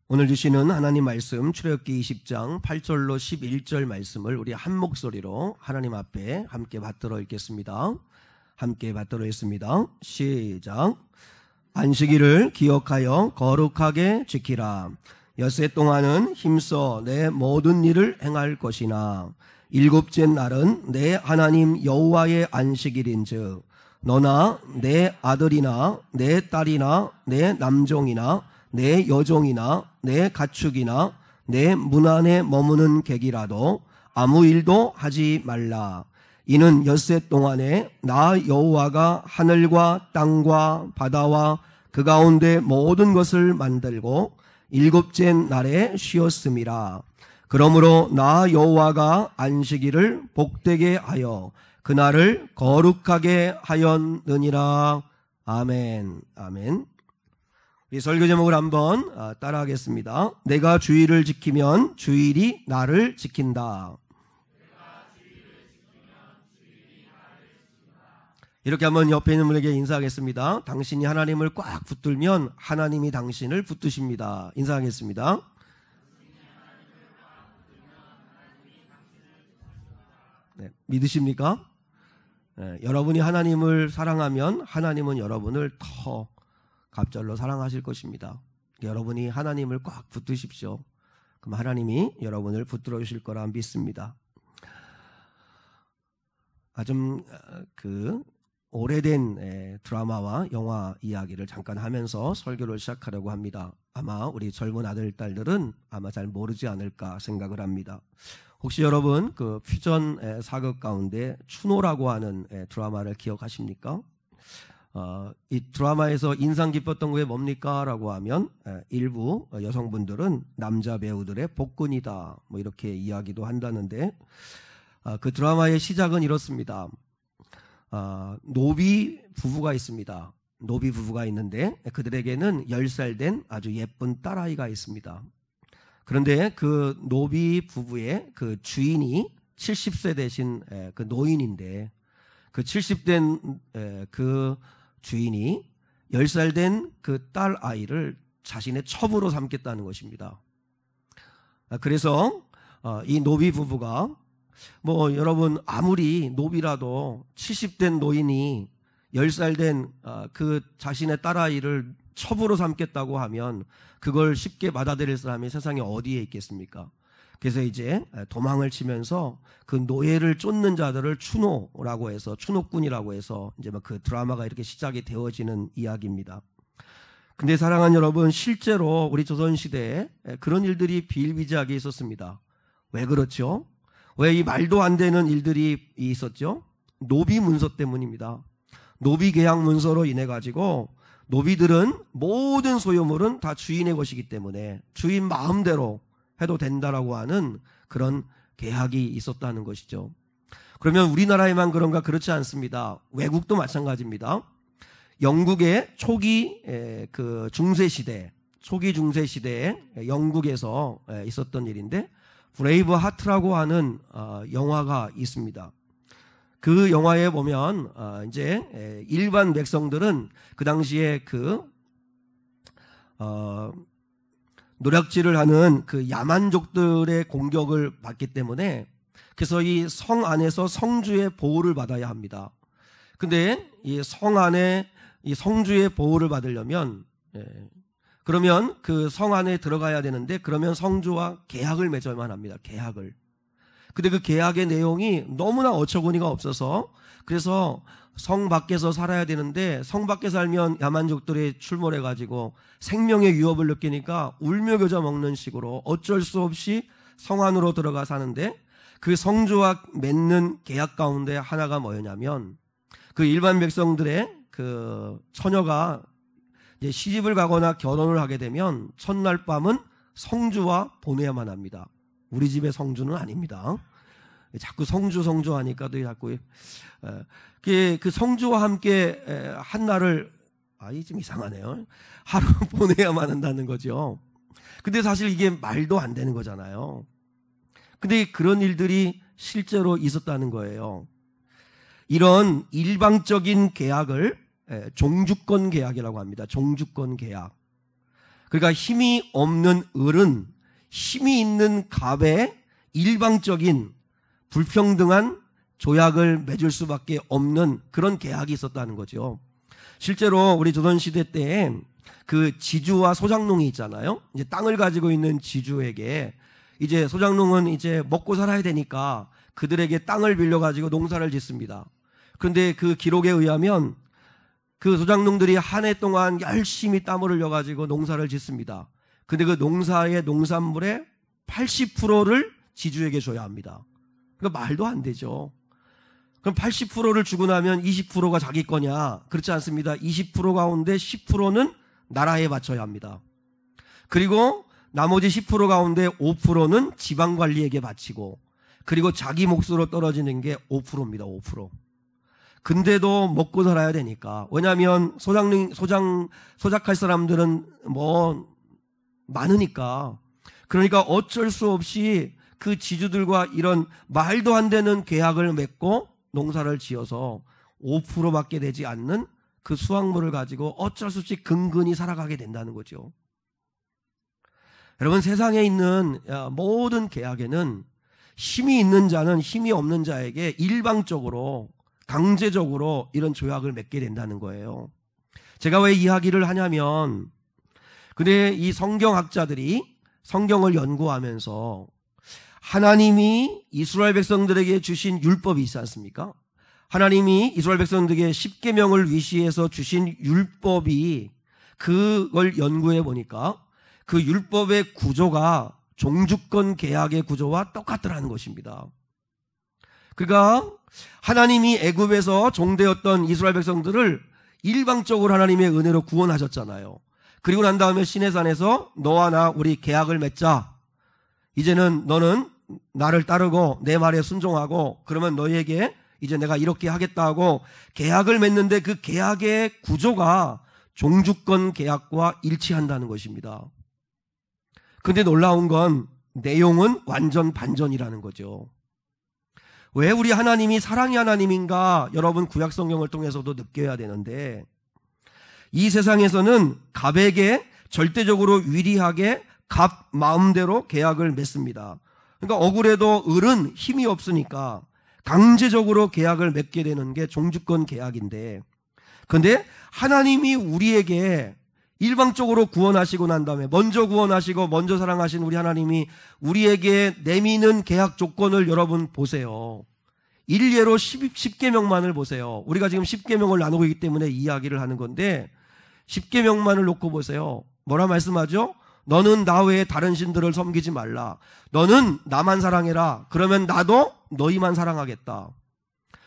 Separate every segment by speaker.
Speaker 1: 오늘 주시는 하나님 말씀 출애굽기 20장 8절로 11절 말씀을 우리 한 목소리로 하나님 앞에 함께 받들어 읽겠습니다. 함께 받들어 읽습니다. 시작. 안식일을 기억하여 거룩하게 지키라. 엿새 동안은 힘써 내 모든 일을 행할 것이나 일곱째 날은 내 하나님 여호와의 안식일인즉 너나 내 아들이나 내 딸이나 내 남종이나 내 여종이나 내 가축이나 내 문 안에 머무는 객이라도 아무 일도 하지 말라. 이는 엿새 동안에 나 여호와가 하늘과 땅과 바다와 그 가운데 모든 것을 만들고 일곱째 날에 쉬었음이라. 그러므로 나 여호와가 안식일을 복되게 하여 그날을 거룩하게 하였느니라. 아멘. 아멘. 이 설교 제목을 한번 따라하겠습니다. 내가 주일을 지키면 주일이 나를 지킨다. 이렇게 한번 옆에 있는 분에게 인사하겠습니다. 당신이 하나님을 꽉 붙들면 하나님이 당신을 붙드십니다. 인사하겠습니다. 네, 믿으십니까? 네, 여러분이 하나님을 사랑하면 하나님은 여러분을 더 갑절로 사랑하실 것입니다. 여러분이 하나님을 꽉 붙드십시오. 그럼 하나님이 여러분을 붙들어 주실 거라 믿습니다. 좀 오래된 드라마와 영화 이야기를 잠깐 하면서 설교를 시작하려고 합니다. 아마 우리 젊은 아들, 딸들은 아마 잘 모르지 않을까 생각을 합니다. 혹시 여러분 그 퓨전 사극 가운데 추노라고 하는 드라마를 기억하십니까? 이 드라마에서 인상 깊었던 게 뭡니까? 라고 하면 일부 여성분들은 남자 배우들의 복근이다 뭐 이렇게 이야기도 한다는데 그 드라마의 시작은 이렇습니다. 노비 부부가 있습니다. 노비 부부가 있는데 그들에게는 10살 된 아주 예쁜 딸아이가 있습니다. 그런데 그 노비 부부의 그 주인이 70세 되신 그 노인인데 그 70된 그 주인이 10살 된 그 딸 아이를 자신의 첩으로 삼겠다는 것입니다. 그래서 이 노비 부부가 여러분 아무리 노비라도 70된 노인이 10살 된 그 자신의 딸 아이를 첩으로 삼겠다고 하면 그걸 쉽게 받아들일 사람이 세상에 어디에 있겠습니까? 그래서 이제 도망을 치면서 그 노예를 쫓는 자들을 추노라고 해서 추노꾼이라고 해서 이제 그 드라마가 이렇게 시작이 되어지는 이야기입니다. 근데 사랑하는 여러분, 실제로 우리 조선시대에 그런 일들이 비일비재하게 있었습니다. 왜 그렇죠? 왜 이 말도 안 되는 일들이 있었죠? 노비 문서 때문입니다. 노비 계약 문서로 인해 가지고 노비들은 모든 소유물은 다 주인의 것이기 때문에 주인 마음대로 해도 된다라고 하는 그런 계약이 있었다는 것이죠. 그러면 우리나라에만 그런가? 그렇지 않습니다. 외국도 마찬가지입니다. 영국의 초기 그 중세 시대에 영국에서 있었던 일인데 브레이브 하트라고 하는 영화가 있습니다. 그 영화에 보면 이제 일반 백성들은 그 당시에 노략질을 하는 그 야만족들의 공격을 받기 때문에 그래서 이 성 안에서 성주의 보호를 받아야 합니다. 근데 이 성 안에 이 성주의 보호를 받으려면 그러면 그 성 안에 들어가야 되는데 그러면 성주와 계약을 맺어야만 합니다. 계약을. 근데 그 계약의 내용이 너무나 어처구니가 없어서 그래서 성 밖에서 살아야 되는데 성 밖에 살면 야만족들이 출몰해가지고 생명의 위협을 느끼니까 울며 겨자 먹는 식으로 어쩔 수 없이 성 안으로 들어가 사는데 그 성주와 맺는 계약 가운데 하나가 뭐였냐면 그 일반 백성들의 그 처녀가 이제 시집을 가거나 결혼을 하게 되면 첫날 밤은 성주와 보내야만 합니다. 우리 집의 성주는 아닙니다. 자꾸 성주 하니까 또 자꾸 그 성주와 함께 한 날을 이 좀 이상하네요. 하루 보내야만 한다는 거죠. 근데 사실 이게 말도 안 되는 거잖아요. 근데 그런 일들이 실제로 있었다는 거예요. 이런 일방적인 계약을 종주권 계약이라고 합니다. 종주권 계약. 그러니까 힘이 없는 을은 힘이 있는 갑에 일방적인 불평등한 조약을 맺을 수밖에 없는 그런 계약이 있었다는 거죠. 실제로 우리 조선시대 때 그 지주와 소장농이 있잖아요. 이제 땅을 가지고 있는 지주에게 이제 소장농은 이제 먹고 살아야 되니까 그들에게 땅을 빌려가지고 농사를 짓습니다. 그런데 그 기록에 의하면 그 소장농들이 한 해 동안 열심히 땀을 흘려가지고 농사를 짓습니다. 근데 그 농사의 농산물의 80%를 지주에게 줘야 합니다. 그러니까 말도 안 되죠. 그럼 80%를 주고 나면 20%가 자기 거냐? 그렇지 않습니다. 20% 가운데 10%는 나라에 바쳐야 합니다. 그리고 나머지 10% 가운데 5%는 지방관리에게 바치고, 그리고 자기 몫으로 떨어지는 게 5%입니다. 5%. 근데도 먹고 살아야 되니까. 왜냐하면 소작할 사람들은 뭐 많으니까. 그러니까 어쩔 수 없이 그 지주들과 이런 말도 안 되는 계약을 맺고 농사를 지어서 5%밖에 되지 않는 그 수확물을 가지고 어쩔 수 없이 근근히 살아가게 된다는 거죠. 여러분, 세상에 있는 모든 계약에는 힘이 있는 자는 힘이 없는 자에게 일방적으로 강제적으로 이런 조약을 맺게 된다는 거예요. 제가 왜 이야기를 하냐면, 근데 이 성경학자들이 성경을 연구하면서 하나님이 이스라엘 백성들에게 주신 율법이 있지 않습니까? 하나님이 이스라엘 백성들에게 십계명을 위시해서 주신 율법이, 그걸 연구해 보니까 그 율법의 구조가 종주권 계약의 구조와 똑같더라는 것입니다. 그러니까 하나님이 애굽에서 종되었던 이스라엘 백성들을 일방적으로 하나님의 은혜로 구원하셨잖아요. 그리고 난 다음에 시내산에서 너와 나 우리 계약을 맺자. 이제는 너는 나를 따르고 내 말에 순종하고 그러면 너희에게 이제 내가 이렇게 하겠다고 계약을 맺는데, 그 계약의 구조가 종주권 계약과 일치한다는 것입니다. 근데 놀라운 건 내용은 완전 반전이라는 거죠. 왜 우리 하나님이 사랑의 하나님인가 여러분 구약 성경을 통해서도 느껴야 되는데, 이 세상에서는 갑에게 절대적으로 유리하게 갑 마음대로 계약을 맺습니다. 그러니까 억울해도 을은 힘이 없으니까 강제적으로 계약을 맺게 되는 게 종주권 계약인데, 그런데 하나님이 우리에게 일방적으로 구원하시고 난 다음에 먼저 구원하시고 먼저 사랑하신 우리 하나님이 우리에게 내미는 계약 조건을 여러분 보세요. 일례로 10계명만을 보세요. 우리가 지금 10계명을 나누고 있기 때문에 이야기를 하는 건데 10계명만을 놓고 보세요. 뭐라 말씀하죠? 너는 나 외에 다른 신들을 섬기지 말라. 너는 나만 사랑해라. 그러면 나도 너희만 사랑하겠다.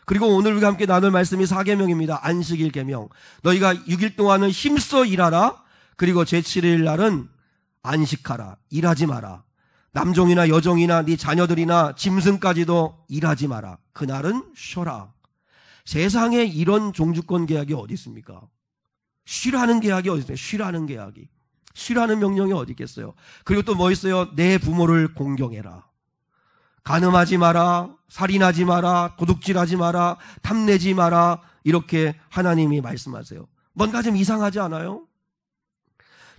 Speaker 1: 그리고 오늘 우리가 함께 나눌 말씀이 4계명입니다. 안식일 계명. 너희가 6일 동안은 힘써 일하라. 그리고 제7일 날은 안식하라. 일하지 마라. 남종이나 여종이나 네 자녀들이나 짐승까지도 일하지 마라. 그날은 쉬어라. 세상에 이런 종주권 계약이 어디 있습니까? 쉬라는 계약이 어디 있어요? 쉬라는 계약이. 쉬라는 명령이 어디 있겠어요? 그리고 또 뭐 있어요? 내 부모를 공경해라. 간음하지 마라. 살인하지 마라. 도둑질하지 마라. 탐내지 마라. 이렇게 하나님이 말씀하세요. 뭔가 좀 이상하지 않아요?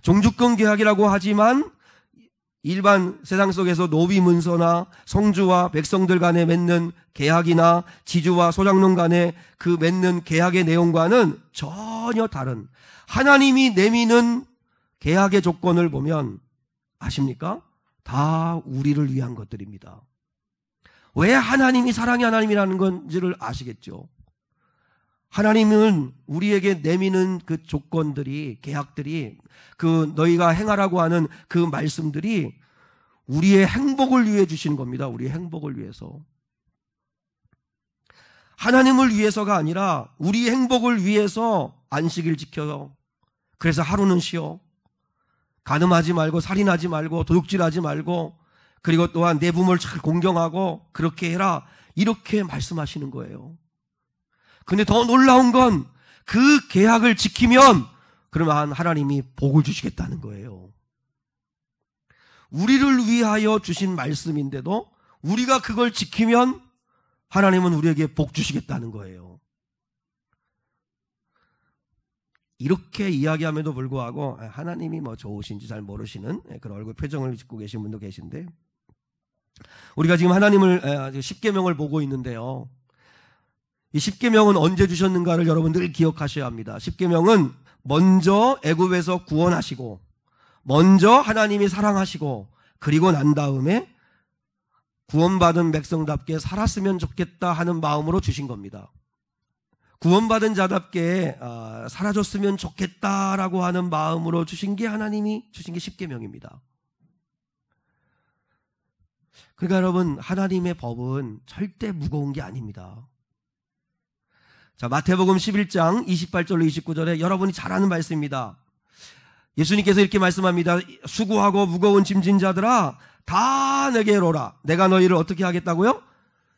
Speaker 1: 종주권 계약이라고 하지만 일반 세상 속에서 노비 문서나 성주와 백성들 간에 맺는 계약이나 지주와 소장농 간에 그 맺는 계약의 내용과는 전혀 다른, 하나님이 내미는 계약의 조건을 보면 아십니까? 다 우리를 위한 것들입니다. 왜 하나님이 사랑의 하나님이라는 건지를 아시겠죠? 하나님은 우리에게 내미는 그 조건들이, 계약들이, 그 너희가 행하라고 하는 그 말씀들이 우리의 행복을 위해 주시는 겁니다. 우리의 행복을 위해서. 하나님을 위해서가 아니라 우리 행복을 위해서 안식일 지켜요. 그래서 하루는 쉬어. 간음하지 말고, 살인하지 말고, 도둑질하지 말고, 그리고 또한 내 부모를 잘 공경하고 그렇게 해라. 이렇게 말씀하시는 거예요. 근데 더 놀라운 건 그 계약을 지키면 그러면 하나님이 복을 주시겠다는 거예요. 우리를 위하여 주신 말씀인데도 우리가 그걸 지키면 하나님은 우리에게 복 주시겠다는 거예요. 이렇게 이야기함에도 불구하고 하나님이 뭐 좋으신지 잘 모르시는 그런 얼굴 표정을 짓고 계신 분도 계신데, 우리가 지금 하나님을 십계명을 보고 있는데요, 이 십계명은 언제 주셨는가를 여러분들 기억하셔야 합니다. 십계명은 먼저 애굽에서 구원하시고, 먼저 하나님이 사랑하시고, 그리고 난 다음에 구원받은 백성답게 살았으면 좋겠다 하는 마음으로 주신 겁니다. 구원받은 자답게 살아줬으면 좋겠다라고 하는 마음으로 주신 게 하나님이 주신 게 십계명입니다. 그러니까 여러분, 하나님의 법은 절대 무거운 게 아닙니다. 자, 마태복음 11장 28절로 29절에 여러분이 잘 아는 말씀입니다. 예수님께서 이렇게 말씀합니다. 수고하고 무거운 짐진 자들아 다 내게로 오라. 내가 너희를 어떻게 하겠다고요?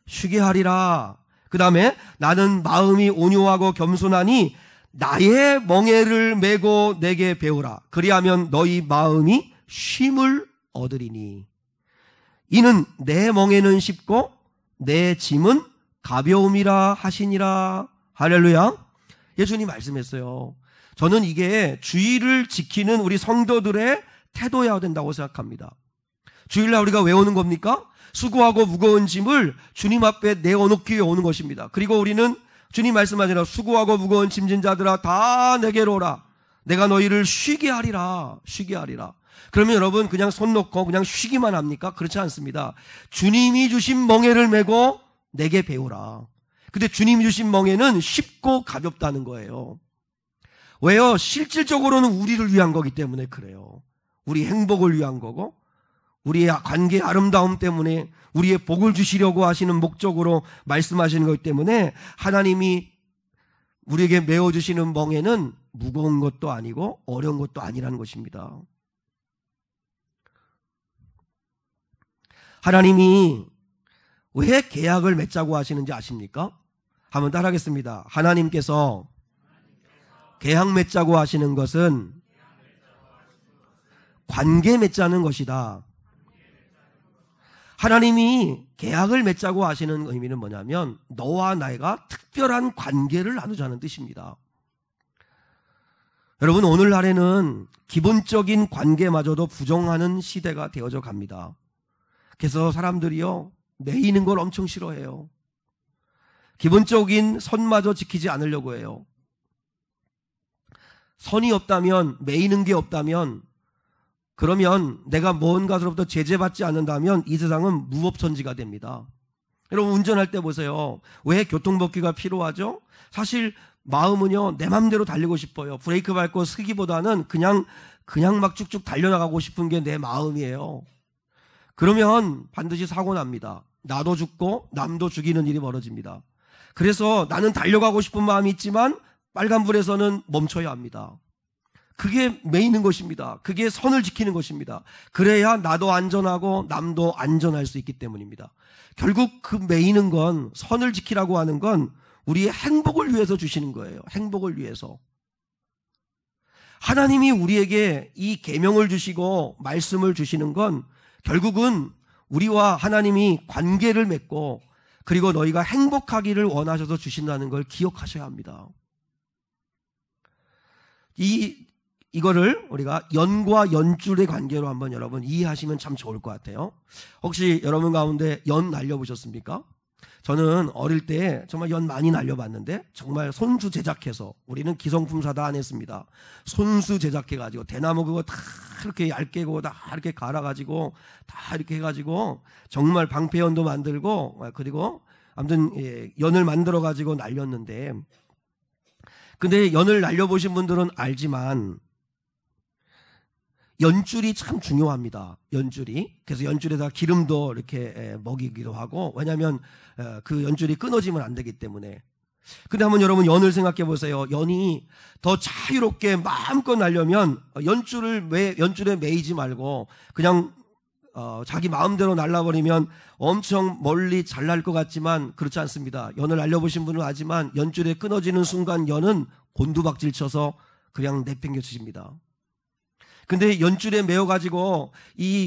Speaker 1: 쉬게 하리라. 그 다음에 나는 마음이 온유하고 겸손하니 나의 멍에를 메고 내게 배우라. 그리하면 너희 마음이 쉼을 얻으리니 이는 내 멍에는 쉽고 내 짐은 가벼움이라 하시니라. 할렐루야. 예수님 말씀했어요. 저는 이게 주일을 지키는 우리 성도들의 태도여야 된다고 생각합니다. 주일날 우리가 왜 오는 겁니까? 수고하고 무거운 짐을 주님 앞에 내어놓기 위해 오는 것입니다. 그리고 우리는 주님 말씀하시라. 수고하고 무거운 짐진 자들아 다 내게로 오라. 내가 너희를 쉬게 하리라. 쉬게 하리라. 그러면 여러분 그냥 손 놓고 그냥 쉬기만 합니까? 그렇지 않습니다. 주님이 주신 멍에를 메고 내게 배우라. 근데 주님이 주신 멍에는 쉽고 가볍다는 거예요. 왜요? 실질적으로는 우리를 위한 거기 때문에 그래요. 우리 행복을 위한 거고, 우리의 관계의 아름다움 때문에 우리의 복을 주시려고 하시는 목적으로 말씀하시는 거기 때문에 하나님이 우리에게 메어주시는 멍에는 무거운 것도 아니고 어려운 것도 아니라는 것입니다. 하나님이 왜 계약을 맺자고 하시는지 아십니까? 한번 따라하겠습니다. 하나님께서 계약 맺자고 하시는 것은 관계 맺자는 것이다. 하나님이 계약을 맺자고 하시는 의미는 뭐냐면 너와 나가 특별한 관계를 나누자는 뜻입니다. 여러분, 오늘날에는 기본적인 관계마저도 부정하는 시대가 되어져 갑니다. 그래서 사람들이요, 매이는 걸 엄청 싫어해요. 기본적인 선마저 지키지 않으려고 해요. 선이 없다면, 매이는 게 없다면, 그러면 내가 뭔가로부터 제재받지 않는다면 이 세상은 무법천지가 됩니다. 여러분, 운전할 때 보세요. 왜 교통법규가 필요하죠? 사실 마음은요, 내 맘대로 달리고 싶어요. 브레이크 밟고 쓰기보다는 그냥 막 쭉쭉 달려나가고 싶은 게 내 마음이에요. 그러면 반드시 사고 납니다. 나도 죽고 남도 죽이는 일이 벌어집니다. 그래서 나는 달려가고 싶은 마음이 있지만 빨간불에서는 멈춰야 합니다. 그게 매이는 것입니다. 그게 선을 지키는 것입니다. 그래야 나도 안전하고 남도 안전할 수 있기 때문입니다. 결국 그 매이는 건, 선을 지키라고 하는 건 우리의 행복을 위해서 주시는 거예요. 행복을 위해서. 하나님이 우리에게 이 계명을 주시고 말씀을 주시는 건 결국은 우리와 하나님이 관계를 맺고 그리고 너희가 행복하기를 원하셔서 주신다는 걸 기억하셔야 합니다. 이거를 우리가 연과 연줄의 관계로 한번 여러분 이해하시면 참 좋을 것 같아요. 혹시 여러분 가운데 연 날려보셨습니까? 저는 어릴 때 정말 연 많이 날려봤는데 정말 손수 제작해서, 우리는 기성품 사다 안 했습니다. 손수 제작해가지고 대나무 그거 다 이렇게 얇게 다 이렇게 갈아가지고 다 이렇게 해가지고 정말 방패연도 만들고, 그리고 아무튼 연을 만들어가지고 날렸는데, 근데 연을 날려보신 분들은 알지만 연줄이 참 중요합니다. 연줄이. 그래서 연줄에다 기름도 이렇게 먹이기도 하고, 왜냐하면 그 연줄이 끊어지면 안 되기 때문에. 근데 한번 여러분 연을 생각해 보세요. 연이 더 자유롭게 마음껏 날려면 연줄에 매이지 말고 그냥 자기 마음대로 날라버리면 엄청 멀리 잘 날 것 같지만 그렇지 않습니다. 연을 날려보신 분은 아지만 연줄에 끊어지는 순간 연은 곤두박질 쳐서 그냥 내팽겨 치십니다. 근데 연줄에 매어가지고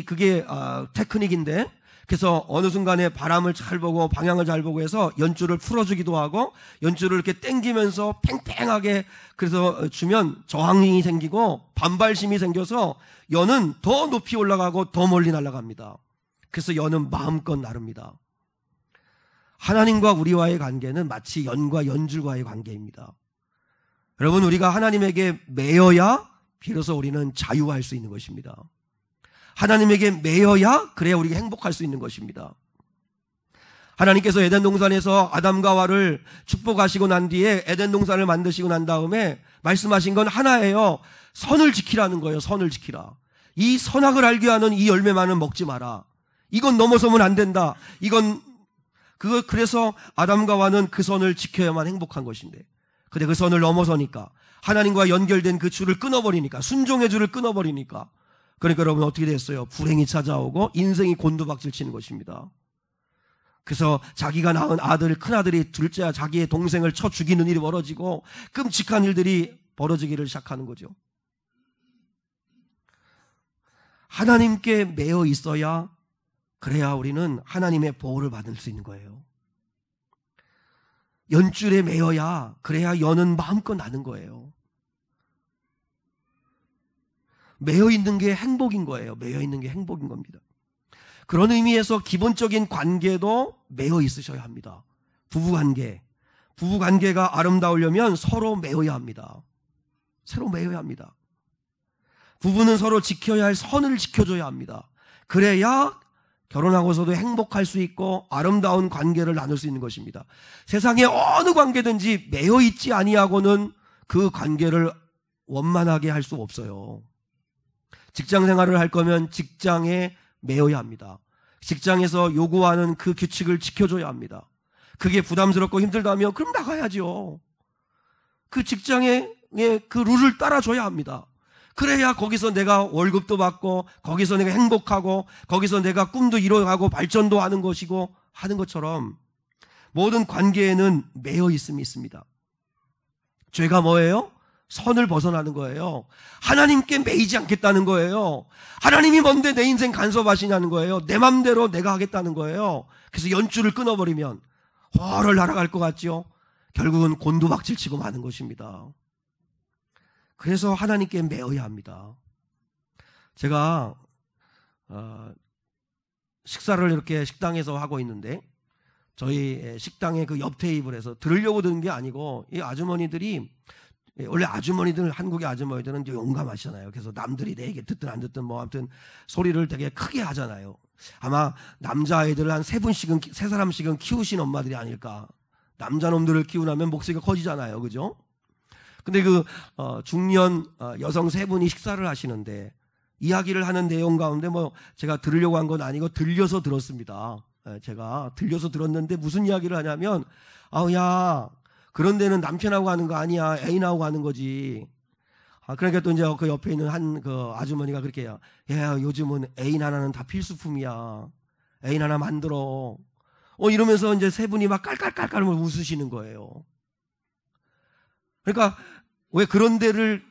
Speaker 1: 그게 테크닉인데, 그래서 어느 순간에 바람을 잘 보고 방향을 잘 보고 해서 연줄을 풀어주기도 하고 연줄을 이렇게 당기면서 팽팽하게 그래서 주면 저항이 생기고 반발심이 생겨서 연은 더 높이 올라가고 더 멀리 날아갑니다. 그래서 연은 마음껏 나릅니다. 하나님과 우리와의 관계는 마치 연과 연줄과의 관계입니다. 여러분, 우리가 하나님에게 매여야 비로소 우리는 자유할 수 있는 것입니다. 하나님에게 매여야 그래야 우리가 행복할 수 있는 것입니다. 하나님께서 에덴 동산에서 아담과 하와를 축복하시고 난 뒤에 에덴 동산을 만드시고 난 다음에 말씀하신 건 하나예요. 선을 지키라는 거예요. 선을 지키라. 이 선악을 알게 하는 이 열매만은 먹지 마라. 이건 넘어서면 안 된다. 그래서 아담과 하와는 그 선을 지켜야만 행복한 것인데, 근데 그 선을 넘어서니까 하나님과 연결된 그 줄을 끊어버리니까, 순종의 줄을 끊어버리니까, 그러니까 여러분 어떻게 됐어요? 불행이 찾아오고 인생이 곤두박질 치는 것입니다. 그래서 자기가 낳은 아들, 큰아들이 둘째 자기의 동생을 쳐 죽이는 일이 벌어지고 끔찍한 일들이 벌어지기를 시작하는 거죠. 하나님께 매여 있어야 그래야 우리는 하나님의 보호를 받을 수 있는 거예요. 연줄에 매여야 그래야 연은 마음껏 나는 거예요. 매여 있는 게 행복인 거예요. 매여 있는 게 행복인 겁니다. 그런 의미에서 기본적인 관계도 매여 있으셔야 합니다. 부부관계가 아름다우려면 서로 매여야 합니다. 서로 매여야 합니다. 부부는 서로 지켜야 할 선을 지켜줘야 합니다. 그래야 결혼하고서도 행복할 수 있고 아름다운 관계를 나눌 수 있는 것입니다. 세상의 어느 관계든지 매여 있지 아니하고는 그 관계를 원만하게 할 수 없어요. 직장 생활을 할 거면 직장에 매여야 합니다. 직장에서 요구하는 그 규칙을 지켜줘야 합니다. 그게 부담스럽고 힘들다면 그럼 나가야죠. 그 직장의 그 룰을 따라줘야 합니다. 그래야 거기서 내가 월급도 받고 거기서 내가 행복하고 거기서 내가 꿈도 이뤄가고 발전도 하는 것이고 하는 것처럼 모든 관계에는 매여 있음이 있습니다. 죄가 뭐예요? 선을 벗어나는 거예요. 하나님께 매이지 않겠다는 거예요. 하나님이 뭔데 내 인생 간섭하시냐는 거예요. 내 맘대로 내가 하겠다는 거예요. 그래서 연줄을 끊어버리면 훨훨 날아갈 것 같죠? 결국은 곤두박질 치고 마는 것입니다. 그래서 하나님께 매어야 합니다. 제가 식사를 이렇게 식당에서 하고 있는데 저희 식당의 그 옆 테이블에서 들으려고 드는 게 아니고 이 아주머니들이 원래 아주머니들, 한국의 아주머니들은 이제 용감하시잖아요. 그래서 남들이 내 얘기 듣든 안 듣든 뭐 아무튼 소리를 되게 크게 하잖아요. 아마 남자아이들을 한 세 사람씩은 키우신 엄마들이 아닐까. 남자놈들을 키우나면 목소리가 커지잖아요. 그죠? 근데 중년 여성 세 분이 식사를 하시는데 이야기를 하는 내용 가운데 뭐 제가 들으려고 한 건 아니고 들려서 들었습니다. 제가 들려서 들었는데 무슨 이야기를 하냐면, 야, 그런 데는 남편하고 하는 거 아니야. 애인하고 하는 거지. 그러니까 또 이제 그 옆에 있는 그 아주머니가 그렇게 해요. 야, 요즘은 애인 하나는 다 필수품이야. 애인 하나 만들어. 이러면서 이제 세 분이 막 깔깔깔깔 웃으시는 거예요. 그러니까 왜 그런 데를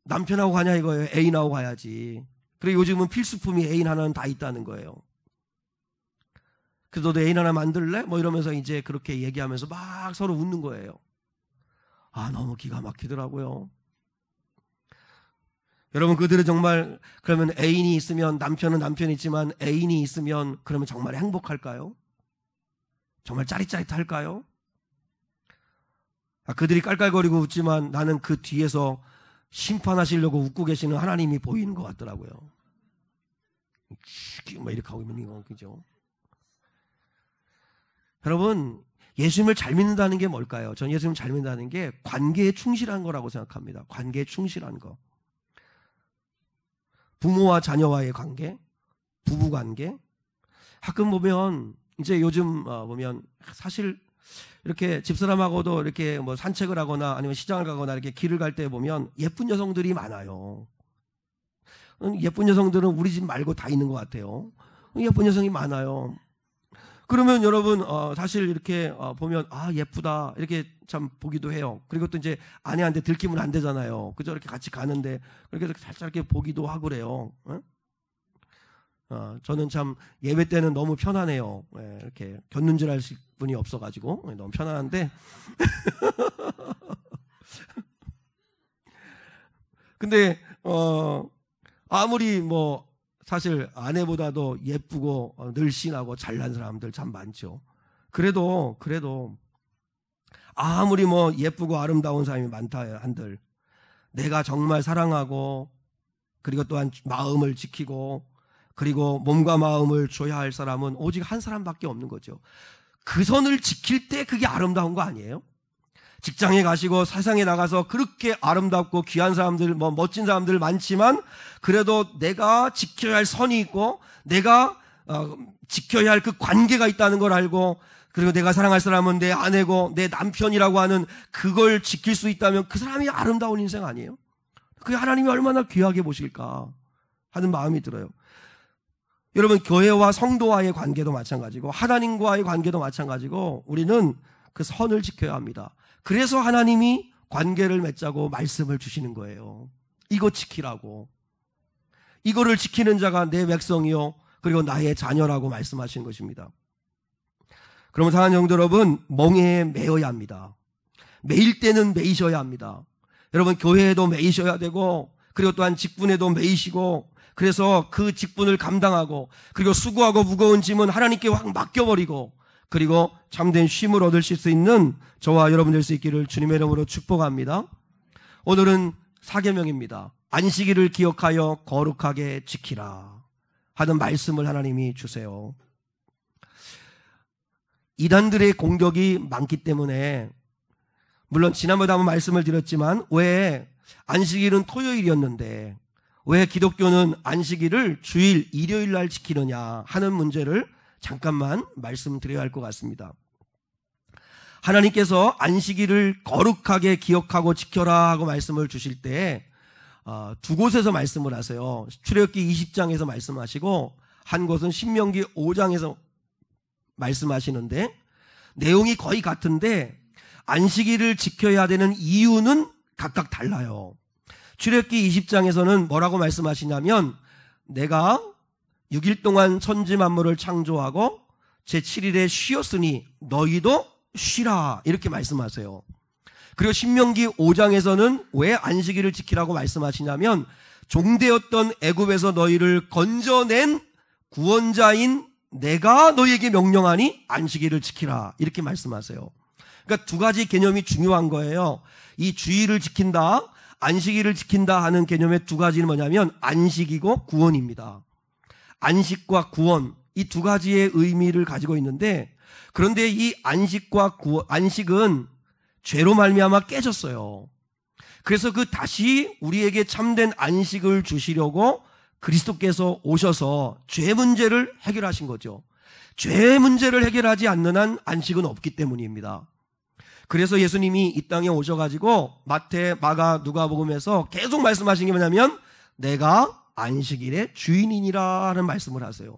Speaker 1: 남편하고 가냐 이거예요. 애인하고 가야지. 그리고 요즘은 필수품이 애인 하나는 다 있다는 거예요. 그래서 너도 애인 하나 만들래? 뭐 이러면서 이제 그렇게 얘기하면서 막 서로 웃는 거예요. 너무 기가 막히더라고요. 여러분, 그들은 정말 그러면 애인이 있으면 남편은 남편이 있지만 애인이 있으면 그러면 정말 행복할까요? 정말 짜릿짜릿할까요? 그들이 깔깔거리고 웃지만 나는 그 뒤에서 심판하시려고 웃고 계시는 하나님이 보이는 것 같더라고요. 막 이렇게 하고 있는 거, 그죠? 여러분, 예수님을 잘 믿는다는 게 뭘까요? 전 예수님을 잘 믿는다는 게 관계에 충실한 거라고 생각합니다. 관계에 충실한 거. 부모와 자녀와의 관계, 부부 관계. 가끔 보면 이제 요즘 보면 사실 이렇게 집사람하고도 이렇게 뭐 산책을 하거나 아니면 시장을 가거나 이렇게 길을 갈 때 보면 예쁜 여성들이 많아요. 예쁜 여성들은 우리 집 말고 다 있는 것 같아요. 예쁜 여성이 많아요. 그러면 여러분 사실 이렇게 보면 예쁘다 이렇게 참 보기도 해요. 그리고 또 이제 아내한테 들키면 안 되잖아요. 그죠? 이렇게 같이 가는데 그렇게 살짝 이렇게 보기도 하고 그래요. 저는 참 예배 때는 너무 편하네요. 이렇게 곁눈질 하실 분이 없어가지고 너무 편안한데 근데 아무리 뭐 사실 아내보다도 예쁘고 늘씬하고 잘난 사람들 참 많죠. 그래도 아무리 뭐 예쁘고 아름다운 사람이 많다 한들 내가 정말 사랑하고 그리고 또한 마음을 지키고 그리고 몸과 마음을 줘야 할 사람은 오직 한 사람밖에 없는 거죠. 그 선을 지킬 때 그게 아름다운 거 아니에요? 직장에 가시고 세상에 나가서 그렇게 아름답고 귀한 사람들, 뭐 멋진 사람들 많지만 그래도 내가 지켜야 할 선이 있고 내가 지켜야 할 그 관계가 있다는 걸 알고 그리고 내가 사랑할 사람은 내 아내고 내 남편이라고 하는 그걸 지킬 수 있다면 그 사람이 아름다운 인생 아니에요? 그게 하나님이 얼마나 귀하게 보실까 하는 마음이 들어요. 여러분, 교회와 성도와의 관계도 마찬가지고 하나님과의 관계도 마찬가지고 우리는 그 선을 지켜야 합니다. 그래서 하나님이 관계를 맺자고 말씀을 주시는 거예요. 이거 지키라고. 이거를 지키는 자가 내 백성이요 그리고 나의 자녀라고 말씀하시는 것입니다. 그러면 사랑하는 성도 여러분, 멍에에 매어야 합니다. 매일 때는 매이셔야 합니다. 여러분, 교회에도 매이셔야 되고 그리고 또한 직분에도 매이시고 그래서 그 직분을 감당하고 그리고 수고하고 무거운 짐은 하나님께 확 맡겨버리고 그리고 참된 쉼을 얻으실 수 있는 저와 여러분 될 수 있기를 주님의 이름으로 축복합니다. 오늘은 사계명입니다. 안식일을 기억하여 거룩하게 지키라 하는 말씀을 하나님이 주세요. 이단들의 공격이 많기 때문에 물론 지난번에 한번 말씀을 드렸지만 왜 안식일은 토요일이었는데 왜 기독교는 안식일을 주일 일요일 날 지키느냐 하는 문제를 잠깐만 말씀드려야 할 것 같습니다. 하나님께서 안식일을 거룩하게 기억하고 지켜라 하고 말씀을 주실 때 두 곳에서 말씀을 하세요. 출애굽기 20장에서 말씀하시고 한 곳은 신명기 5장에서 말씀하시는데 내용이 거의 같은데 안식일을 지켜야 되는 이유는 각각 달라요. 출애굽기 20장에서는 뭐라고 말씀하시냐면 내가 6일 동안 천지 만물을 창조하고 제7일에 쉬었으니 너희도 쉬라 이렇게 말씀하세요. 그리고 신명기 5장에서는 왜 안식일을 지키라고 말씀하시냐면 종되었던 애굽에서 너희를 건져낸 구원자인 내가 너희에게 명령하니 안식일을 지키라 이렇게 말씀하세요. 그러니까 두 가지 개념이 중요한 거예요. 이 주일을 지킨다, 안식일을 지킨다 하는 개념의 두 가지는 뭐냐면 안식이고 구원입니다. 안식과 구원, 이 두 가지의 의미를 가지고 있는데 그런데 이 안식과 안식은 죄로 말미암아 깨졌어요. 그래서 그 다시 우리에게 참된 안식을 주시려고 그리스도께서 오셔서 죄 문제를 해결하신 거죠. 죄 문제를 해결하지 않는 한 안식은 없기 때문입니다. 그래서 예수님이 이 땅에 오셔가지고 마태, 마가, 누가복음에서 계속 말씀하신 게 뭐냐면 내가 안식일의 주인이니라 하는 말씀을 하세요.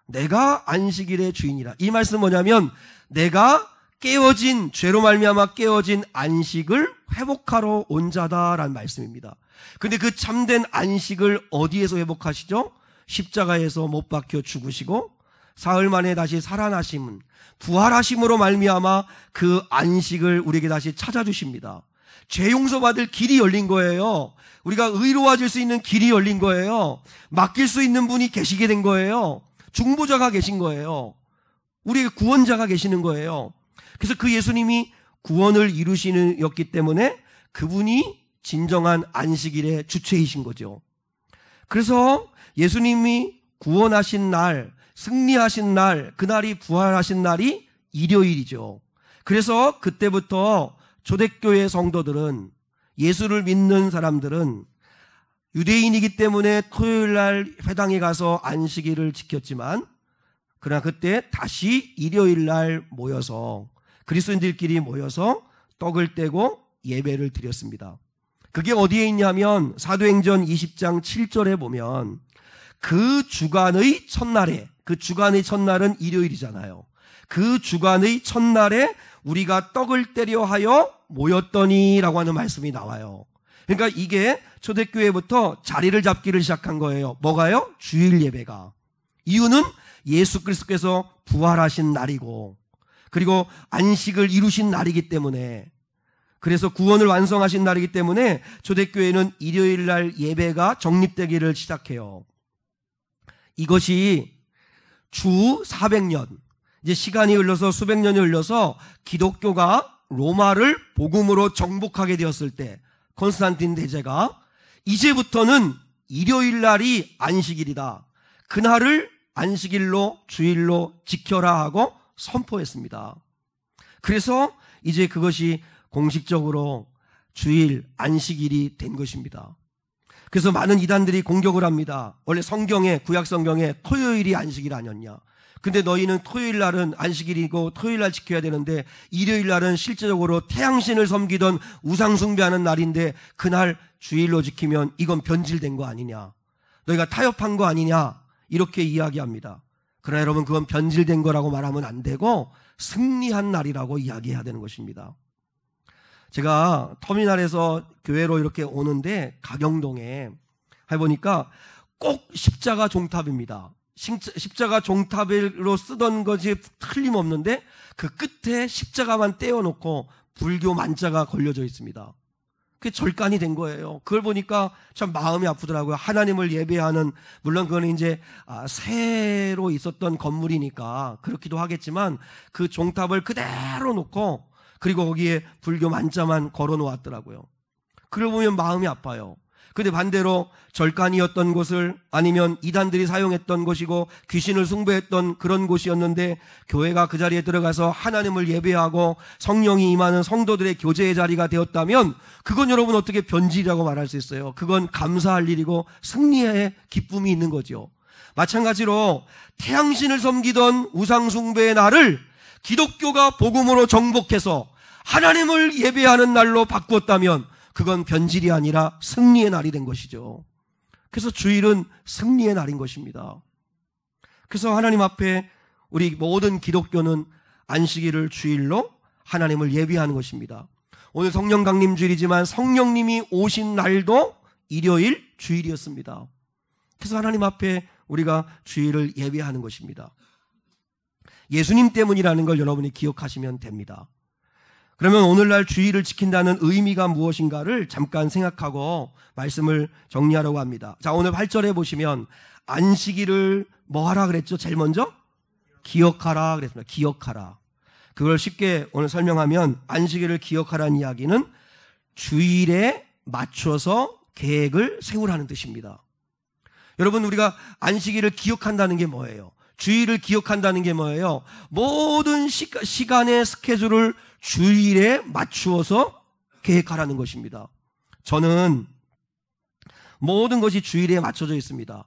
Speaker 1: 내가 안식일의 주인이라. 이 말씀은 뭐냐면 내가 깨어진 죄로 말미암아 깨어진 안식을 회복하러 온 자다라는 말씀입니다. 근데 그 참된 안식을 어디에서 회복하시죠? 십자가에서 못 박혀 죽으시고 사흘 만에 다시 살아나심은 부활하심으로 말미암아 그 안식을 우리에게 다시 찾아주십니다. 죄 용서받을 길이 열린 거예요. 우리가 의로워질 수 있는 길이 열린 거예요. 맡길 수 있는 분이 계시게 된 거예요. 중보자가 계신 거예요. 우리에게 구원자가 계시는 거예요. 그래서 그 예수님이 구원을 이루시는였기 때문에 그분이 진정한 안식일의 주체이신 거죠. 그래서 예수님이 구원하신 날, 승리하신 날, 그날이 부활하신 날이 일요일이죠. 그래서 그때부터 초대교회 성도들은 예수를 믿는 사람들은 유대인이기 때문에 토요일 날 회당에 가서 안식일을 지켰지만 그러나 그때 다시 일요일 날 모여서 그리스도인들끼리 모여서 떡을 떼고 예배를 드렸습니다. 그게 어디에 있냐면 사도행전 20장 7절에 보면 그 주간의 첫날에, 그 주간의 첫날은 일요일이잖아요. 그 주간의 첫날에 우리가 떡을 떼려 하여 모였더니라고 하는 말씀이 나와요. 그러니까 이게 초대교회부터 자리를 잡기를 시작한 거예요. 뭐가요? 주일 예배가. 이유는 예수 그리스도께서 부활하신 날이고, 그리고 안식을 이루신 날이기 때문에, 그래서 구원을 완성하신 날이기 때문에 초대교회는 일요일 날 예배가 정립되기를 시작해요. 이것이 주 400년, 이제 시간이 흘러서 수백 년이 흘러서 기독교가 로마를 복음으로 정복하게 되었을 때, 콘스탄틴 대제가 이제부터는 일요일 날이 안식일이다, 그날을 안식일로, 주일로 지켜라 하고 선포했습니다. 그래서 이제 그것이 공식적으로 주일, 안식일이 된 것입니다. 그래서 많은 이단들이 공격을 합니다. 원래 성경에, 구약 성경에 토요일이 안식일 아니었냐, 근데 너희는 토요일 날은 안식일이고 토요일 날 지켜야 되는데 일요일 날은 실제적으로 태양신을 섬기던 우상 숭배하는 날인데 그날 주일로 지키면 이건 변질된 거 아니냐, 너희가 타협한 거 아니냐, 이렇게 이야기합니다. 그러나 여러분, 그건 변질된 거라고 말하면 안 되고 승리한 날이라고 이야기해야 되는 것입니다. 제가 터미널에서 교회로 이렇게 오는데 가경동에 해보니까 꼭 십자가 종탑입니다. 십자가 종탑으로 쓰던 것이 틀림없는데 그 끝에 십자가만 떼어놓고 불교 만자가 걸려져 있습니다. 그게 절간이 된 거예요. 그걸 보니까 참 마음이 아프더라고요. 하나님을 예배하는, 물론 그건 이제 새로 있었던 건물이니까 그렇기도 하겠지만 그 종탑을 그대로 놓고 그리고 거기에 불교 만자만 걸어 놓았더라고요. 그걸 보면 마음이 아파요. 근데 반대로 절간이었던 곳을, 아니면 이단들이 사용했던 곳이고 귀신을 숭배했던 그런 곳이었는데 교회가 그 자리에 들어가서 하나님을 예배하고 성령이 임하는 성도들의 교제의 자리가 되었다면 그건 여러분 어떻게 변질이라고 말할 수 있어요? 그건 감사할 일이고 승리의 기쁨이 있는 거죠. 마찬가지로 태양신을 섬기던 우상 숭배의 날을 기독교가 복음으로 정복해서 하나님을 예배하는 날로 바꾸었다면 그건 변질이 아니라 승리의 날이 된 것이죠. 그래서 주일은 승리의 날인 것입니다. 그래서 하나님 앞에 우리 모든 기독교는 안식일을 주일로 하나님을 예배하는 것입니다. 오늘 성령 강림 주일이지만 성령님이 오신 날도 일요일 주일이었습니다. 그래서 하나님 앞에 우리가 주일을 예배하는 것입니다. 예수님 때문이라는 걸 여러분이 기억하시면 됩니다. 그러면 오늘날 주일을 지킨다는 의미가 무엇인가를 잠깐 생각하고 말씀을 정리하려고 합니다. 자, 오늘 8절에 보시면 안식일을 뭐 하라 그랬죠? 제일 먼저 기억하라 그랬습니다. 기억하라. 그걸 쉽게 오늘 설명하면 안식일을 기억하라는 이야기는 주일에 맞춰서 계획을 세우라는 뜻입니다. 여러분, 우리가 안식일을 기억한다는 게 뭐예요? 주일을 기억한다는 게 뭐예요? 모든 시간의 스케줄을 주일에 맞추어서 계획하라는 것입니다. 저는 모든 것이 주일에 맞춰져 있습니다.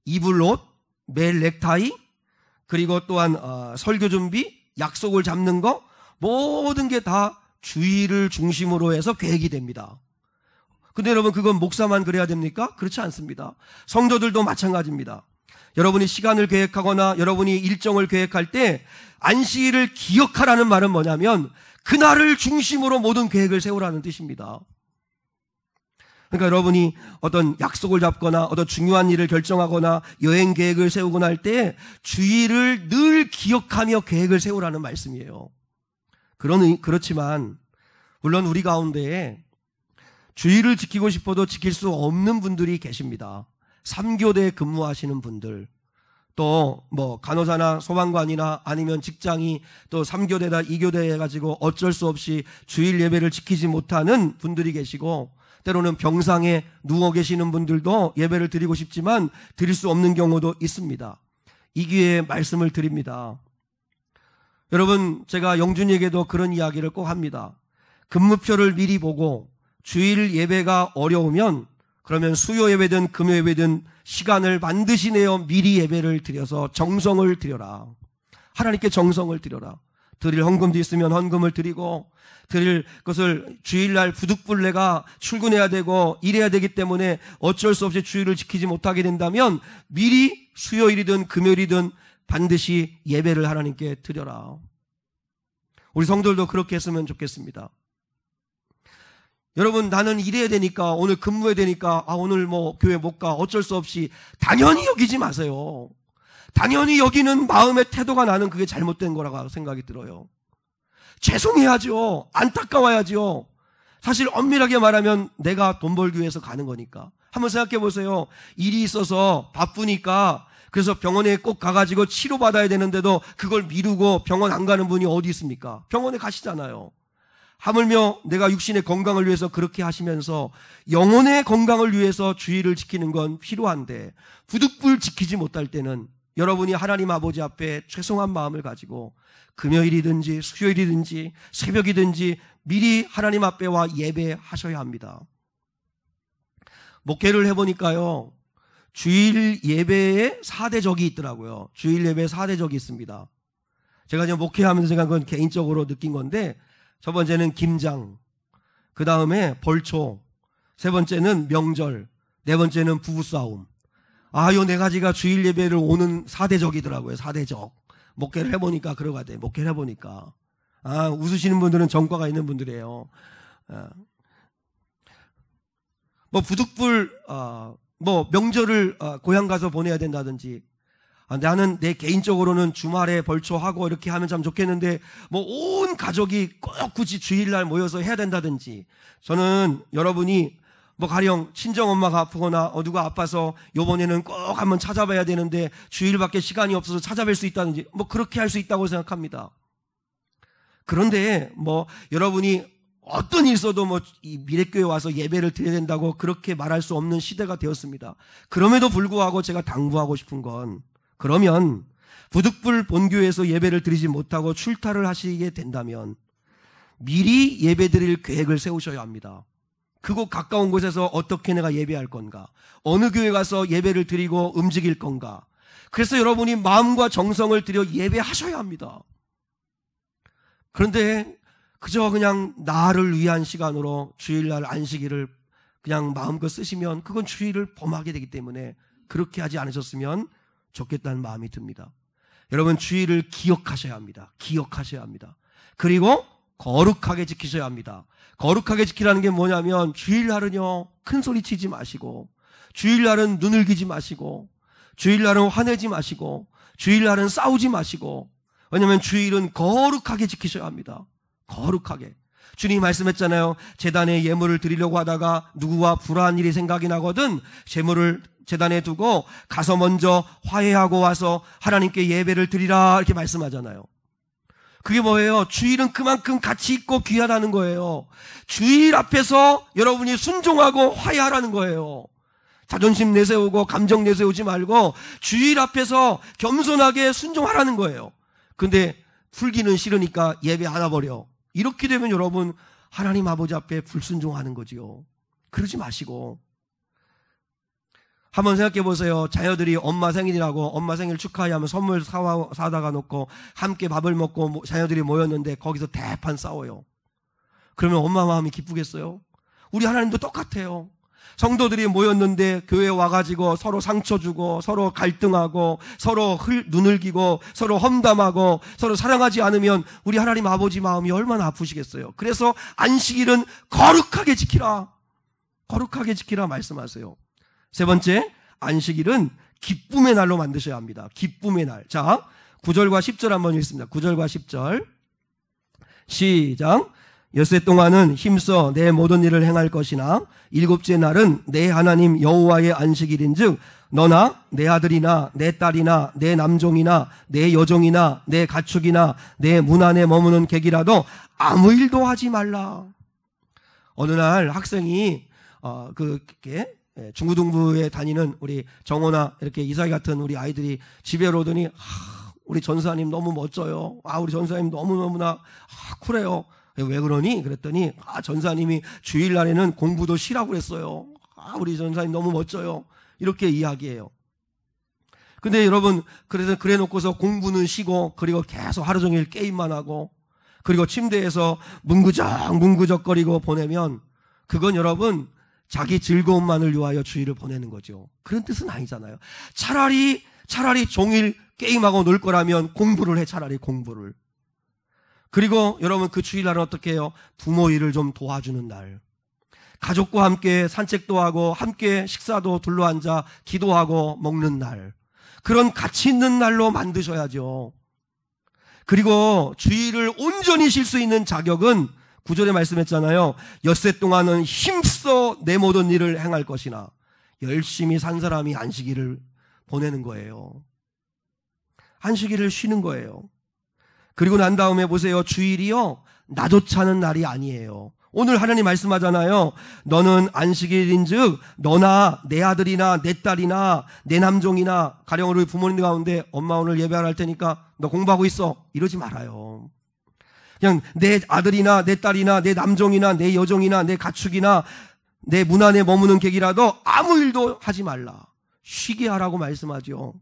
Speaker 1: 입을 옷, 매일 넥타이, 그리고 또한 설교 준비, 약속을 잡는 거, 모든 게 다 주일을 중심으로 해서 계획이 됩니다. 근데 여러분, 그건 목사만 그래야 됩니까? 그렇지 않습니다. 성도들도 마찬가지입니다. 여러분이 시간을 계획하거나 여러분이 일정을 계획할 때 안식일을 기억하라는 말은 뭐냐면 그날을 중심으로 모든 계획을 세우라는 뜻입니다. 그러니까 여러분이 어떤 약속을 잡거나 어떤 중요한 일을 결정하거나 여행 계획을 세우거나 할 때 주일을 늘 기억하며 계획을 세우라는 말씀이에요. 그렇지만 물론 우리 가운데에 주일을 지키고 싶어도 지킬 수 없는 분들이 계십니다. 3교대에 근무하시는 분들, 또 뭐 간호사나 소방관이나 아니면 직장이 또 3교대다 2교대 해가지고 어쩔 수 없이 주일 예배를 지키지 못하는 분들이 계시고, 때로는 병상에 누워 계시는 분들도 예배를 드리고 싶지만 드릴 수 없는 경우도 있습니다. 이 기회에 말씀을 드립니다. 여러분, 제가 영준이에게도 그런 이야기를 꼭 합니다. 근무표를 미리 보고 주일 예배가 어려우면 그러면 수요 예배든 금요 예배든 시간을 반드시 내어 미리 예배를 드려서 정성을 드려라. 하나님께 정성을 드려라. 드릴 헌금도 있으면 헌금을 드리고, 드릴 것을 주일날 부득불 내가 출근해야 되고 일해야 되기 때문에 어쩔 수 없이 주일을 지키지 못하게 된다면 미리 수요일이든 금요일이든 반드시 예배를 하나님께 드려라. 우리 성도들도 그렇게 했으면 좋겠습니다. 여러분, 나는 일해야 되니까, 오늘 근무해야 되니까, 오늘 뭐 교회 못 가, 어쩔 수 없이, 당연히 여기지 마세요. 당연히 여기는 마음의 태도가 나는 그게 잘못된 거라고 생각이 들어요. 죄송해야죠. 안타까워야죠. 사실 엄밀하게 말하면 내가 돈 벌기 위해서 가는 거니까. 한번 생각해 보세요. 일이 있어서 바쁘니까 그래서 병원에 꼭 가가지고 치료받아야 되는데도 그걸 미루고 병원 안 가는 분이 어디 있습니까? 병원에 가시잖아요. 하물며 내가 육신의 건강을 위해서 그렇게 하시면서 영혼의 건강을 위해서 주의를 지키는 건 필요한데 부득불 지키지 못할 때는 여러분이 하나님 아버지 앞에 죄송한 마음을 가지고 금요일이든지 수요일이든지 새벽이든지 미리 하나님 앞에 와 예배하셔야 합니다. 목회를 해보니까요, 주일 예배에 4대적이 있더라고요. 주일 예배에 4대적이 있습니다. 제가 지금 목회하면서 제가 그건 개인적으로 느낀 건데, 첫 번째는 김장, 그 다음에 벌초, 세 번째는 명절, 네 번째는 부부싸움. 요 네 가지가 주일 예배를 오는 4대적이더라고요. 4대적. 목회를 해보니까 그러가 돼. 목회를 해보니까. 웃으시는 분들은 전과가 있는 분들이에요. 뭐 부득불 뭐 명절을 고향 가서 보내야 된다든지, 나는 내 개인적으로는 주말에 벌초하고 이렇게 하면 참 좋겠는데 뭐 온 가족이 꼭 굳이 주일날 모여서 해야 된다든지, 저는 여러분이 뭐 가령 친정엄마가 아프거나 누가 아파서 요번에는 꼭 한번 찾아봐야 되는데 주일밖에 시간이 없어서 찾아뵐 수 있다든지, 뭐 그렇게 할 수 있다고 생각합니다. 그런데 뭐 여러분이 어떤 일 있어도 뭐 이 미래교회 와서 예배를 드려야 된다고 그렇게 말할 수 없는 시대가 되었습니다. 그럼에도 불구하고 제가 당부하고 싶은 건, 그러면 부득불 본교회에서 예배를 드리지 못하고 출타를 하시게 된다면 미리 예배 드릴 계획을 세우셔야 합니다. 그곳 가까운 곳에서 어떻게 내가 예배할 건가, 어느 교회 가서 예배를 드리고 움직일 건가. 그래서 여러분이 마음과 정성을 들여 예배하셔야 합니다. 그런데 그저 그냥 나를 위한 시간으로 주일날 안식일을 그냥 마음껏 쓰시면 그건 주일을 범하게 되기 때문에 그렇게 하지 않으셨으면 좋겠다는 마음이 듭니다. 여러분, 주일을 기억하셔야 합니다. 기억하셔야 합니다. 그리고 거룩하게 지키셔야 합니다. 거룩하게 지키라는 게 뭐냐면, 주일날은요 큰 소리 치지 마시고, 주일날은 눈을 기지 마시고, 주일날은 화내지 마시고, 주일날은 싸우지 마시고. 왜냐하면 주일은 거룩하게 지키셔야 합니다. 거룩하게. 주님이 말씀했잖아요. 제단에 예물을 드리려고 하다가 누구와 불화한 일이 생각이 나거든 제물을 제단에 두고 가서 먼저 화해하고 와서 하나님께 예배를 드리라, 이렇게 말씀하잖아요. 그게 뭐예요? 주일은 그만큼 가치 있고 귀하다는 거예요. 주일 앞에서 여러분이 순종하고 화해하라는 거예요. 자존심 내세우고 감정 내세우지 말고 주일 앞에서 겸손하게 순종하라는 거예요. 근데 풀기는 싫으니까 예배 안 와버려. 이렇게 되면 여러분, 하나님 아버지 앞에 불순종하는 거지요. 그러지 마시고 한번 생각해 보세요. 자녀들이 엄마 생일이라고 엄마 생일 축하해 하면 선물 사다가 놓고 함께 밥을 먹고 자녀들이 모였는데 거기서 대판 싸워요. 그러면 엄마 마음이 기쁘겠어요? 우리 하나님도 똑같아요. 성도들이 모였는데 교회에 와가지고 서로 상처 주고 서로 갈등하고 서로 눈을 기고 서로 험담하고 서로 사랑하지 않으면 우리 하나님 아버지 마음이 얼마나 아프시겠어요. 그래서 안식일은 거룩하게 지키라, 거룩하게 지키라 말씀하세요. 세 번째, 안식일은 기쁨의 날로 만드셔야 합니다. 기쁨의 날. 자, 9절과 10절 한번 읽습니다. 9절과 10절 시작. 엿새 동안은 힘써 내 모든 일을 행할 것이나 일곱째 날은 내 하나님 여호와의 안식일인즉 너나 내 아들이나 내 딸이나 내 남종이나 내 여종이나 내 가축이나 내 문 안에 머무는 객이라도 아무 일도 하지 말라. 어느 날 학생이 중고등부에 다니는 우리 정호나 이렇게 이사희 같은 우리 아이들이 집에 오더니 우리 전사님 너무 멋져요. 우리 전사님 너무너무나 쿨해요. 왜 그러니? 그랬더니 전사님이 주일날에는 공부도 쉬라고 그랬어요. 우리 전사님 너무 멋져요. 이렇게 이야기해요. 근데 여러분, 그래서 그래 놓고서 공부는 쉬고 그리고 계속 하루 종일 게임만 하고 그리고 침대에서 문구적거리고 보내면 그건 여러분 자기 즐거움만을 위하여 주일을 보내는 거죠. 그런 뜻은 아니잖아요. 차라리 종일 게임하고 놀 거라면 공부를 해. 차라리 공부를. 그리고 여러분, 그 주일날은 어떻게 해요? 부모 일을 좀 도와주는 날, 가족과 함께 산책도 하고 함께 식사도 둘러앉아 기도하고 먹는 날, 그런 가치 있는 날로 만드셔야죠. 그리고 주일을 온전히 쉴 수 있는 자격은 9절에 말씀했잖아요. 엿새 동안은 힘써 내 모든 일을 행할 것이나 열심히 산 사람이 안식일을 보내는 거예요. 안식일을 쉬는 거예요. 그리고 난 다음에 보세요. 주일이요, 나조차 하는 날이 아니에요. 오늘 하나님 말씀하잖아요. 너는 안식일인즉 너나 내 아들이나 내 딸이나 내 남종이나, 가령 우리 부모님들 가운데 엄마 오늘 예배하러 할 테니까 너 공부하고 있어, 이러지 말아요. 그냥 내 아들이나 내 딸이나 내 남종이나 내 여종이나 내 가축이나 내 문 안에 머무는 객이라도 아무 일도 하지 말라, 쉬게 하라고 말씀하죠.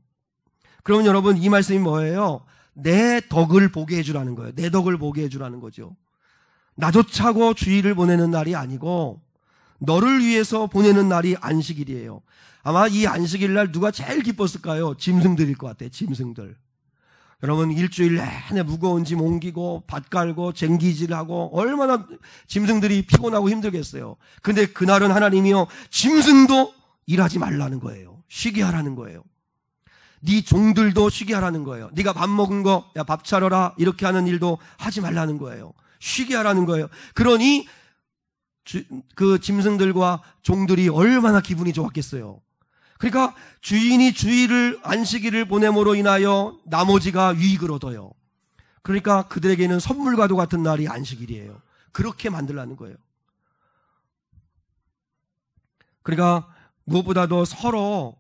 Speaker 1: 그러면 여러분, 이 말씀이 뭐예요? 내 덕을 보게 해주라는 거예요. 내 덕을 보게 해주라는 거죠. 나조차고 주일을 보내는 날이 아니고 너를 위해서 보내는 날이 안식일이에요. 아마 이 안식일 날 누가 제일 기뻤을까요? 짐승들일 것 같아요. 짐승들. 여러분, 일주일 내내 무거운 짐 옮기고 밭 갈고 쟁기질하고 얼마나 짐승들이 피곤하고 힘들겠어요. 근데 그날은 하나님이요, 짐승도 일하지 말라는 거예요. 쉬게 하라는 거예요. 네 종들도 쉬게 하라는 거예요. 네가 밥 먹은 거, 야, 밥 차려라, 이렇게 하는 일도 하지 말라는 거예요. 쉬게 하라는 거예요. 그러니 그 짐승들과 종들이 얼마나 기분이 좋았겠어요. 그러니까 주인이 주일을, 안식일을 보냄으로 인하여 나머지가 유익을 얻어요. 그러니까 그들에게는 선물과도 같은 날이 안식일이에요. 그렇게 만들라는 거예요. 그러니까 무엇보다도 서로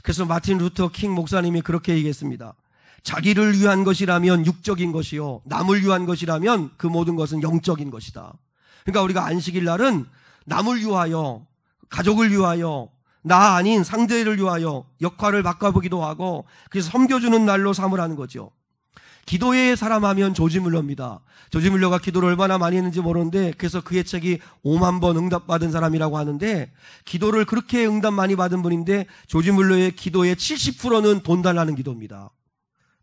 Speaker 1: 그래서 마틴 루터 킹 목사님이 그렇게 얘기했습니다. 자기를 위한 것이라면 육적인 것이요, 남을 위한 것이라면 그 모든 것은 영적인 것이다. 그러니까 우리가 안식일 날은 남을 위하여, 가족을 위하여, 나 아닌 상대를 위하여 역할을 바꿔보기도 하고, 그래서 섬겨주는 날로 삼으라는 거죠. 기도의 사람 하면 조지 물러입니다. 조지 물러가 기도를 얼마나 많이 했는지 모르는데, 그래서 그의 책이 5만 번 응답받은 사람이라고 하는데, 기도를 그렇게 응답 많이 받은 분인데, 조지 물러의 기도의 70%는 돈 달라는 기도입니다.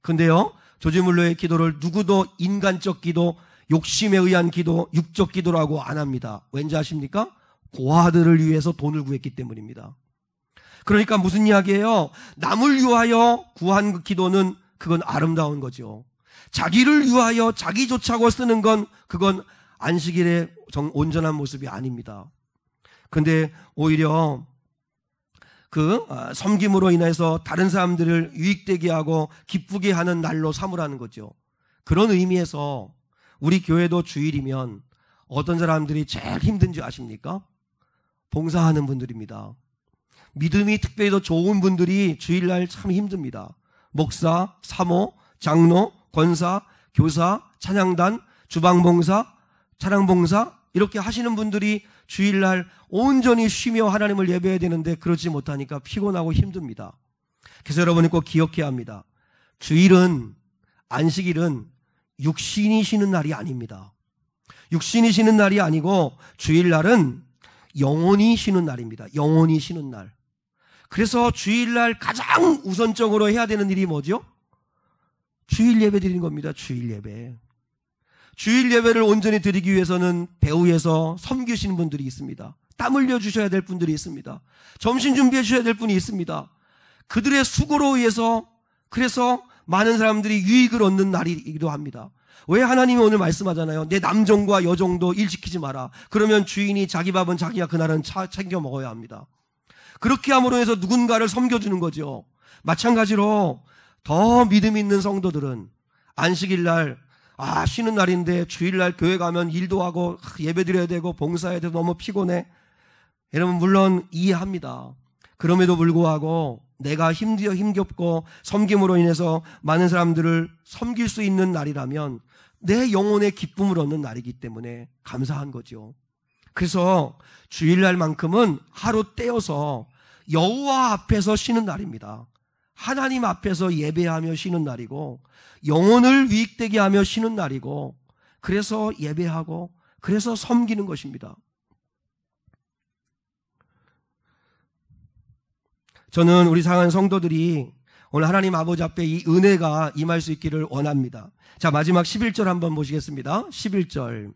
Speaker 1: 근데요, 조지 물러의 기도를 누구도 인간적 기도, 욕심에 의한 기도, 육적 기도라고 안 합니다. 왠지 아십니까? 고아들을 위해서 돈을 구했기 때문입니다. 그러니까 무슨 이야기예요? 남을 위하여 구한 그 기도는, 그건 아름다운 거죠. 자기를 위하여 자기조차고 쓰는 건, 그건 안식일의 온전한 모습이 아닙니다. 근데 오히려 그 섬김으로 인해서 다른 사람들을 유익되게 하고 기쁘게 하는 날로 삼으라는 거죠. 그런 의미에서 우리 교회도 주일이면 어떤 사람들이 제일 힘든지 아십니까? 봉사하는 분들입니다. 믿음이 특별히 더 좋은 분들이 주일날 참 힘듭니다. 목사, 사모, 장로, 권사, 교사, 찬양단, 주방봉사, 찬양봉사, 이렇게 하시는 분들이 주일날 온전히 쉬며 하나님을 예배해야 되는데 그러지 못하니까 피곤하고 힘듭니다. 그래서 여러분이 꼭 기억해야 합니다. 주일은, 안식일은 육신이 쉬는 날이 아닙니다. 육신이 쉬는 날이 아니고 주일날은 영혼이 쉬는 날입니다. 영혼이 쉬는 날. 그래서 주일날 가장 우선적으로 해야 되는 일이 뭐죠? 주일 예배 드리는 겁니다. 주일 예배. 주일 예배를 온전히 드리기 위해서는 배후에서 섬기시는 분들이 있습니다. 땀 흘려 주셔야 될 분들이 있습니다. 점심 준비해 주셔야 될 분이 있습니다. 그들의 수고로 의해서, 그래서 많은 사람들이 유익을 얻는 날이기도 합니다. 왜 하나님이 오늘 말씀하잖아요. 내 남종과 여종도 일 시키지 마라. 그러면 주인이 자기 밥은 자기가 그날은 챙겨 먹어야 합니다. 그렇게 함으로 해서 누군가를 섬겨주는 거죠. 마찬가지로 더 믿음 있는 성도들은 안식일 날, 쉬는 날인데 주일날 교회 가면 일도 하고 예배 드려야 되고 봉사해야 돼서 너무 피곤해. 여러분, 물론 이해합니다. 그럼에도 불구하고 내가 힘겹고 섬김으로 인해서 많은 사람들을 섬길 수 있는 날이라면 내 영혼의 기쁨을 얻는 날이기 때문에 감사한 거죠. 그래서 주일날만큼은 하루 떼어서 여호와 앞에서 쉬는 날입니다. 하나님 앞에서 예배하며 쉬는 날이고, 영혼을 유익되게 하며 쉬는 날이고, 그래서 예배하고 그래서 섬기는 것입니다. 저는 우리 사랑하는 성도들이 오늘 하나님 아버지 앞에 이 은혜가 임할 수 있기를 원합니다. 자, 마지막 11절 한번 보시겠습니다. 11절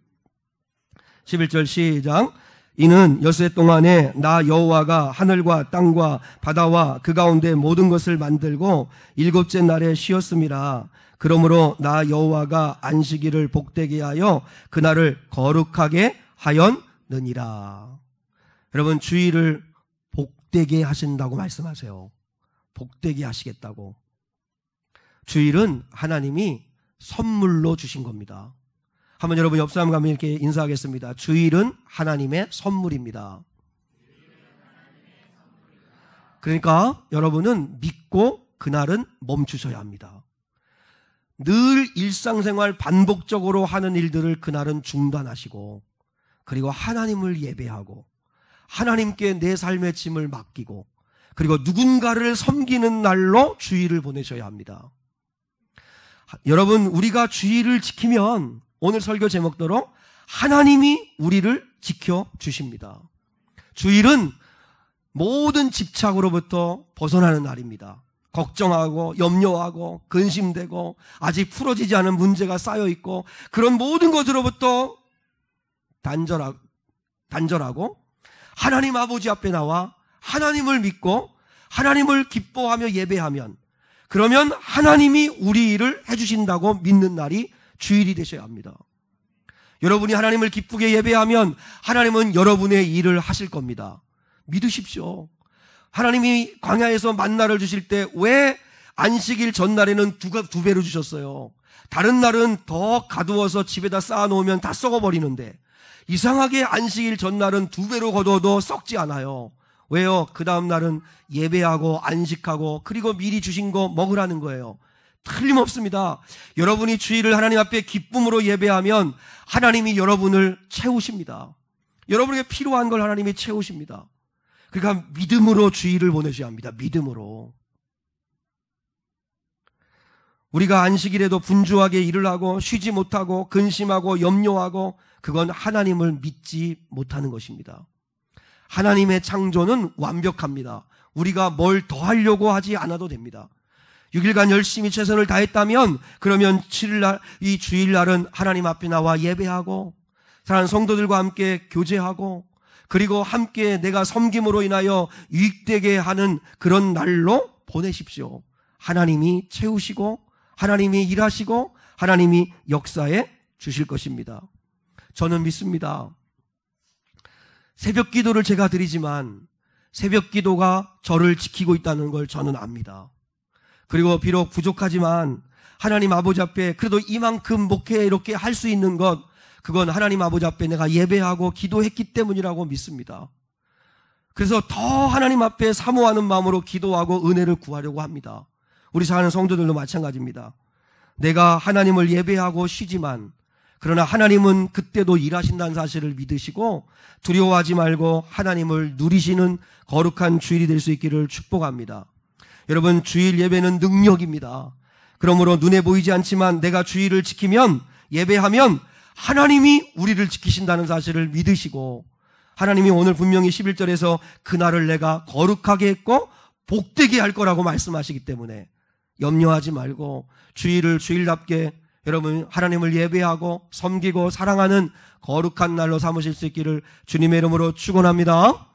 Speaker 1: 시작. 이는 엿새 동안에 나 여호와가 하늘과 땅과 바다와 그 가운데 모든 것을 만들고 일곱째 날에 쉬었음이라. 그러므로 나 여호와가 안식일을 복되게 하여 그날을 거룩하게 하였느니라. 여러분, 주일을 복되게 하신다고 말씀하세요. 복되게 하시겠다고. 주일은 하나님이 선물로 주신 겁니다. 한번 여러분 옆 사람 가면 이렇게 인사하겠습니다. 주일은 하나님의 선물입니다. 그러니까 여러분은 믿고 그날은 멈추셔야 합니다. 늘 일상생활 반복적으로 하는 일들을 그날은 중단하시고, 그리고 하나님을 예배하고 하나님께 내 삶의 짐을 맡기고, 그리고 누군가를 섬기는 날로 주일을 보내셔야 합니다. 여러분, 우리가 주일을 지키면 오늘 설교 제목대로 하나님이 우리를 지켜주십니다. 주일은 모든 집착으로부터 벗어나는 날입니다. 걱정하고 염려하고 근심되고 아직 풀어지지 않은 문제가 쌓여있고 그런 모든 것으로부터 단절하고 하나님 아버지 앞에 나와 하나님을 믿고 하나님을 기뻐하며 예배하면, 그러면 하나님이 우리 일을 해주신다고 믿는 날이 주일이 되셔야 합니다. 여러분이 하나님을 기쁘게 예배하면 하나님은 여러분의 일을 하실 겁니다. 믿으십시오. 하나님이 광야에서 만나를 주실 때 왜 안식일 전날에는 두 배로 주셨어요? 다른 날은 더 가두어서 집에다 쌓아놓으면 다 썩어버리는데 이상하게 안식일 전날은 2배로 거둬도 썩지 않아요. 왜요? 그 다음 날은 예배하고 안식하고 그리고 미리 주신 거 먹으라는 거예요. 틀림없습니다. 여러분이 주일을 하나님 앞에 기쁨으로 예배하면 하나님이 여러분을 채우십니다. 여러분에게 필요한 걸 하나님이 채우십니다. 그러니까 믿음으로 주일을 보내셔야 합니다. 믿음으로. 우리가 안식일에도 분주하게 일을 하고 쉬지 못하고 근심하고 염려하고, 그건 하나님을 믿지 못하는 것입니다. 하나님의 창조는 완벽합니다. 우리가 뭘 더 하려고 하지 않아도 됩니다. 6일간 열심히 최선을 다했다면, 그러면 7일날, 이 주일날은 하나님 앞에 나와 예배하고 사랑하는 성도들과 함께 교제하고, 그리고 함께 내가 섬김으로 인하여 유익되게 하는 그런 날로 보내십시오. 하나님이 채우시고 하나님이 일하시고 하나님이 역사해 주실 것입니다. 저는 믿습니다. 새벽 기도를 제가 드리지만 새벽 기도가 저를 지키고 있다는 걸 저는 압니다. 그리고 비록 부족하지만 하나님 아버지 앞에 그래도 이만큼 목회 이렇게 할 수 있는 것, 그건 하나님 아버지 앞에 내가 예배하고 기도했기 때문이라고 믿습니다. 그래서 더 하나님 앞에 사모하는 마음으로 기도하고 은혜를 구하려고 합니다. 우리 사는 성도들도 마찬가지입니다. 내가 하나님을 예배하고 쉬지만, 그러나 하나님은 그때도 일하신다는 사실을 믿으시고 두려워하지 말고 하나님을 누리시는 거룩한 주일이 될 수 있기를 축복합니다. 여러분, 주일 예배는 능력입니다. 그러므로 눈에 보이지 않지만 내가 주일을 지키면, 예배하면 하나님이 우리를 지키신다는 사실을 믿으시고, 하나님이 오늘 분명히 11절에서 그날을 내가 거룩하게 했고 복되게 할 거라고 말씀하시기 때문에 염려하지 말고 주일을 주일답게 여러분 하나님을 예배하고 섬기고 사랑하는 거룩한 날로 삼으실 수 있기를 주님의 이름으로 축원합니다.